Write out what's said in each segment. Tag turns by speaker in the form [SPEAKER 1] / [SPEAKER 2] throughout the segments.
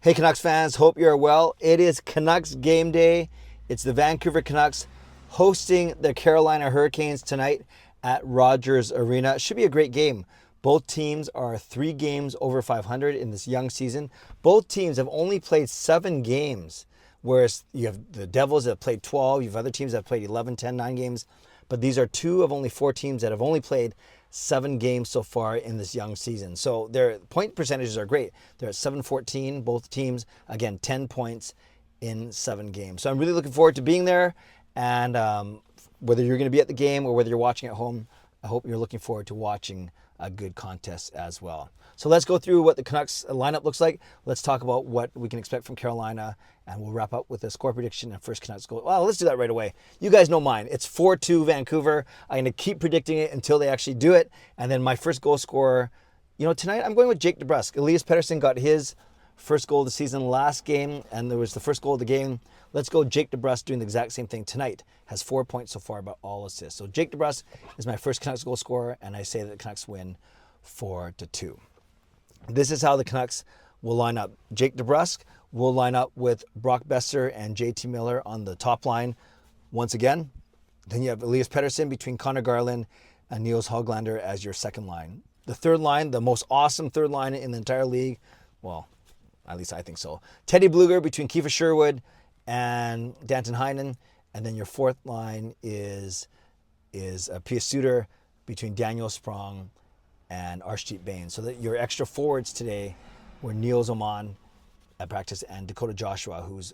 [SPEAKER 1] Hey Canucks fans, hope you're well. It is Canucks game day. It's the Vancouver Canucks hosting the Carolina Hurricanes tonight at Rogers Arena. It should be a great game. Both teams are 3 games over 500 in this young season. Both teams have only played 7 games, whereas you have the Devils that have played 12, you have other teams that have played 11, 10, 9 games. But these are 2 of only 4 teams that have only played 7 games so far in this young season. So their point percentages are great. They're at 714, both teams. Again, 10 points in 7 games. So I'm really looking forward to being there. And whether you're going to be at the game or whether you're watching at home, I hope you're looking forward to watching a good contest as well. So let's go through what the Canucks lineup looks like. Let's talk about what we can expect from Carolina, and we'll wrap up with a score prediction and first Canucks goal. Well, let's do that right away. You guys know mine. It's 4-2 Vancouver. I'm going to keep predicting it until they actually do it. And then my first goal scorer, tonight I'm going with Jake DeBrusk. Elias Pettersson got his first goal of the season last game, and there was the first goal of the game. Let's go Jake DeBrusk doing the exact same thing tonight. Has 4 points so far, but all assists. So Jake DeBrusk is my first Canucks goal scorer, and I say that the Canucks win 4-2. This is how the Canucks will line up. Jake DeBrusk will line up with Brock Besser and JT Miller on the top line once again. Then you have Elias Pettersson between Connor Garland and Niels Höglander as your second line. The third line, the most awesome third line in the entire league. Well, at least I think so. Teddy Bluger between Kiefer Sherwood and Danton Heinen. And then your fourth line is Pius Suter between Daniel Sprong and Arshdeep Bains. So that your extra forwards today were Niels Oman at practice and Dakota Joshua, who's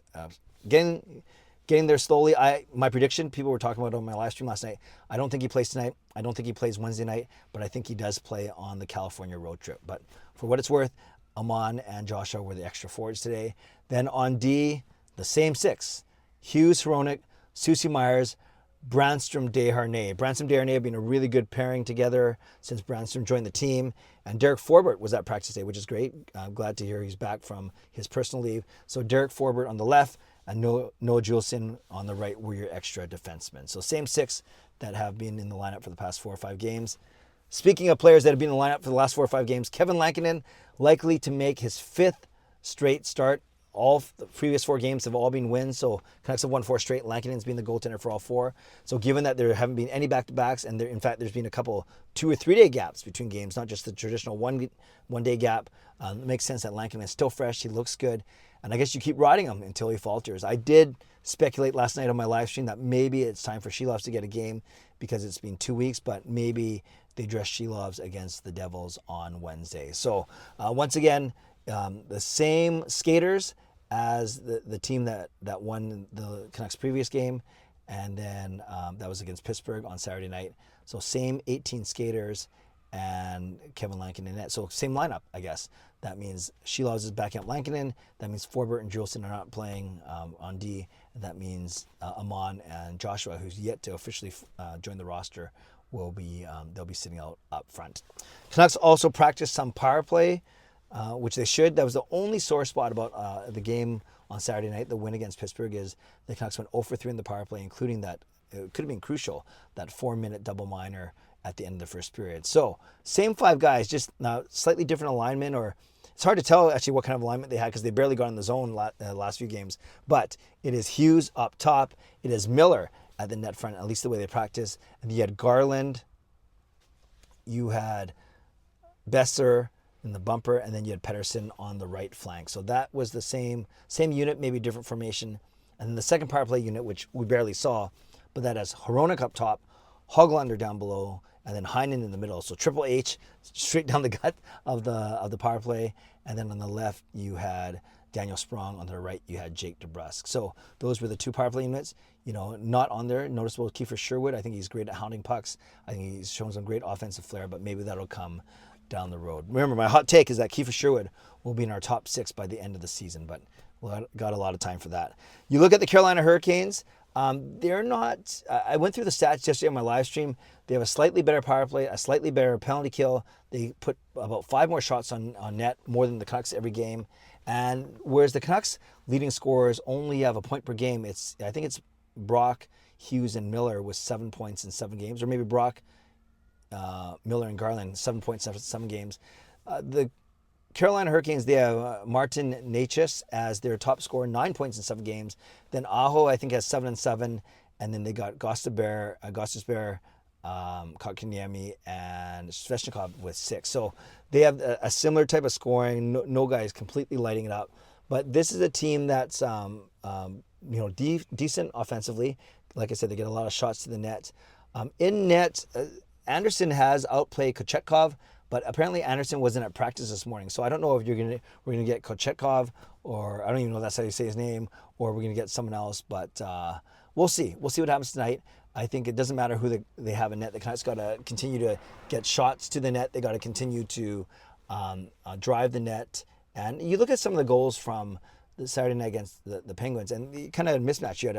[SPEAKER 1] getting there slowly. My prediction, people were talking about it on my live stream last night. I don't think he plays tonight. I don't think he plays Wednesday night, but I think he does play on the California road trip. But for what it's worth, Oman and Joshua were the extra forwards today. Then on D, the same 6. Hughes, Hronek, Susie Myers, Brannstrom, Desharnais. Brannstrom, Desharnais have been a really good pairing together since Brannstrom joined the team. And Derek Forbort was at practice today, which is great. I'm glad to hear he's back from his personal leave. So Derek Forbort on the left and Noah Juleson on the right were your extra defensemen. So same 6 that have been in the lineup for the past 4 or 5 games. Speaking of players that have been in the lineup for the last 4 or 5 games, Kevin Lankinen likely to make his 5th straight start. All the previous 4 games have all been wins, so Canucks have won 4 straight. Lankinen's been the goaltender for all 4. So given that there haven't been any back-to-backs, and in fact there's been a couple 2 or 3 day gaps between games, not just the traditional one day gap, it makes sense that Lankinen is still fresh. He looks good, and I guess you keep riding him until he falters. I did speculate last night on my live stream that maybe it's time for Shelovs to get a game because it's been 2 weeks, but maybe they dress Shelovs against the Devils on Wednesday. So once again, the same skaters as the team that won the Canucks previous game, and then that was against Pittsburgh on Saturday night. So same 18 skaters and Kevin Lankinen in net. So same lineup, I guess. That means Shelovs is backing up Lankinen. That means Forbort and Juleson are not playing on D. And that means Amon and Joshua, who's yet to officially join the roster, will be they'll be sitting out up front. Canucks also practiced some power play, which they should. That was the only sore spot about the game on Saturday night. The win against Pittsburgh is the Canucks went 0 for 3 in the power play, including that it could have been crucial, that 4-minute double minor at the end of the first period. So same 5 guys, just now slightly different alignment, or it's hard to tell actually what kind of alignment they had because they barely got in the zone last few games. But it is Hughes up top. It is Miller at the net front, at least the way they practice. And you had Garland, you had Besser in the bumper, and then you had Pettersson on the right flank. So that was the same unit, maybe different formation. And then the second power play unit, which we barely saw, but that has Hronek up top, Höglander down below, and then Heinen in the middle. So Triple H straight down the gut of the power play. And then on the left you had Daniel Sprong. On the right you had Jake DeBrusk. So those were the 2 power play units. Not on there. Noticeable Kiefer Sherwood. I think he's great at hounding pucks. I think he's shown some great offensive flair, but maybe that'll come down the road. Remember, my hot take is that Kiefer Sherwood will be in our top 6 by the end of the season, but we've got a lot of time for that. You look at the Carolina Hurricanes. They're not, I went through the stats yesterday on my live stream. They have a slightly better power play, a slightly better penalty kill. They put about 5 more shots on net, more than the Canucks every game. And whereas the Canucks leading scorers only have a point per game, I think it's Brock, Hughes, and Miller with 7 points in 7 games, or maybe Brock, Miller, and Garland, 7 points in 7 games. The Carolina Hurricanes, they have Martin Necas as their top scorer, 9 points in 7 games. Then Aho, I think, has 7 and 7. And then they got Gostisbehere, Kotkaniemi, and Svechnikov with 6. So they have a similar type of scoring. No guy is completely lighting it up. But this is a team that's decent offensively. Like I said, they get a lot of shots to the net. In net, Anderson has outplayed Kochetkov, but apparently Anderson wasn't at practice this morning. So I don't know if we're gonna get Kochetkov, or I don't even know if that's how you say his name, or we're gonna get someone else. But we'll see. We'll see what happens tonight. I think it doesn't matter who they have in net. The Canucks got to continue to get shots to the net. They got to continue to drive the net. And you look at some of the goals from the Saturday night against the Penguins, and the kind of mismatch. You had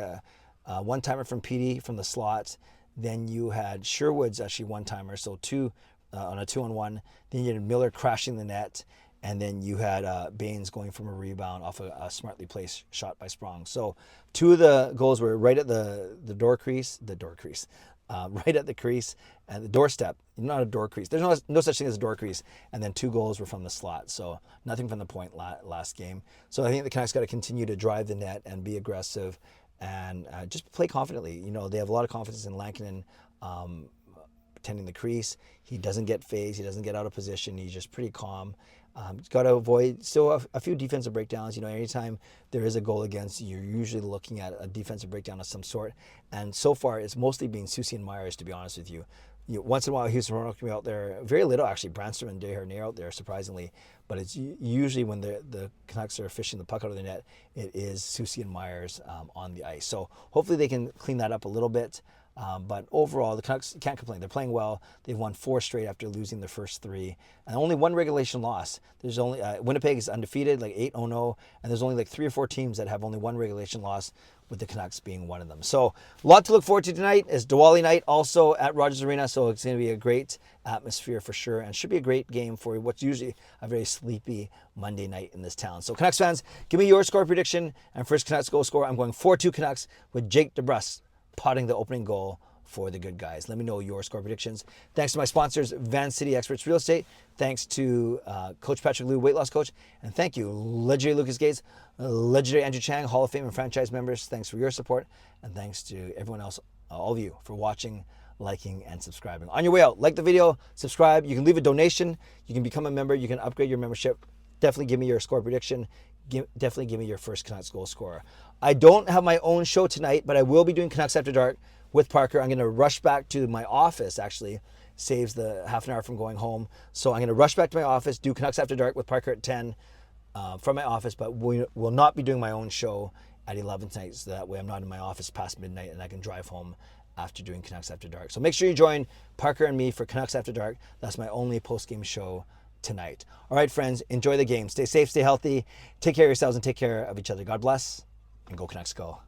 [SPEAKER 1] a one-timer from Petey from the slot. Then you had Sherwood's actually one-timer, so two on a 2-on-1. Then you had Miller crashing the net. And then you had Baines going from a rebound off a smartly placed shot by Sprong. So 2 of the goals were right at the door crease, right at the crease, and the doorstep, not a door crease. There's no such thing as a door crease. And then 2 goals were from the slot. So nothing from the point last game. So I think the Canucks got to continue to drive the net and be aggressive and just play confidently. they have a lot of confidence in Lankinen tending the crease. He doesn't get phased. He doesn't get out of position. He's just pretty calm. Got to avoid still a few defensive breakdowns. Anytime there is a goal against, you're usually looking at a defensive breakdown of some sort. And so far, it's mostly been Susie and Myers, to be honest with you. Once in a while, Houston Roanoke can be out there. Very little, actually. Brandstrom and Desharnais out there, surprisingly. But it's usually when the Canucks are fishing the puck out of the net, it is Susie and Myers on the ice. So hopefully they can clean that up a little bit. But overall, the Canucks can't complain. They're playing well. They've won 4 straight after losing the first 3. And only 1 regulation loss. There's only Winnipeg is undefeated, like 8-0, and there's only like 3 or 4 teams that have only 1 regulation loss, with the Canucks being one of them. So a lot to look forward to tonight. Is Diwali night also at Rogers Arena, so it's going to be a great atmosphere for sure, and should be a great game for what's usually a very sleepy Monday night in this town. So Canucks fans, give me your score prediction. And first Canucks goal scorer, I'm going 4-2 Canucks with Jake DeBrusk potting the opening goal for the good guys. Let me know your score predictions. Thanks to my sponsors, Van City Experts Real Estate. Thanks to Coach Patrick Liu, weight loss coach. And thank you, legendary Lucas Gates, legendary Andrew Chang, Hall of Fame and franchise members. Thanks for your support. And thanks to everyone else, all of you, for watching, liking, and subscribing. On your way out, like the video, subscribe. You can leave a donation. You can become a member. You can upgrade your membership. Definitely give me your score prediction. Definitely give me your first Canucks goal scorer. I don't have my own show tonight, but I will be doing Canucks After Dark with Parker. I'm going to rush back to my office, actually. Saves the half an hour from going home. So I'm going to rush back to my office, do Canucks After Dark with Parker at 10 from my office, but we will not be doing my own show at 11 tonight, so that way I'm not in my office past midnight and I can drive home after doing Canucks After Dark. So make sure you join Parker and me for Canucks After Dark. That's my only post-game show tonight. All right, friends, enjoy the game. Stay safe, stay healthy, take care of yourselves, and take care of each other. God bless, and go Canucks go.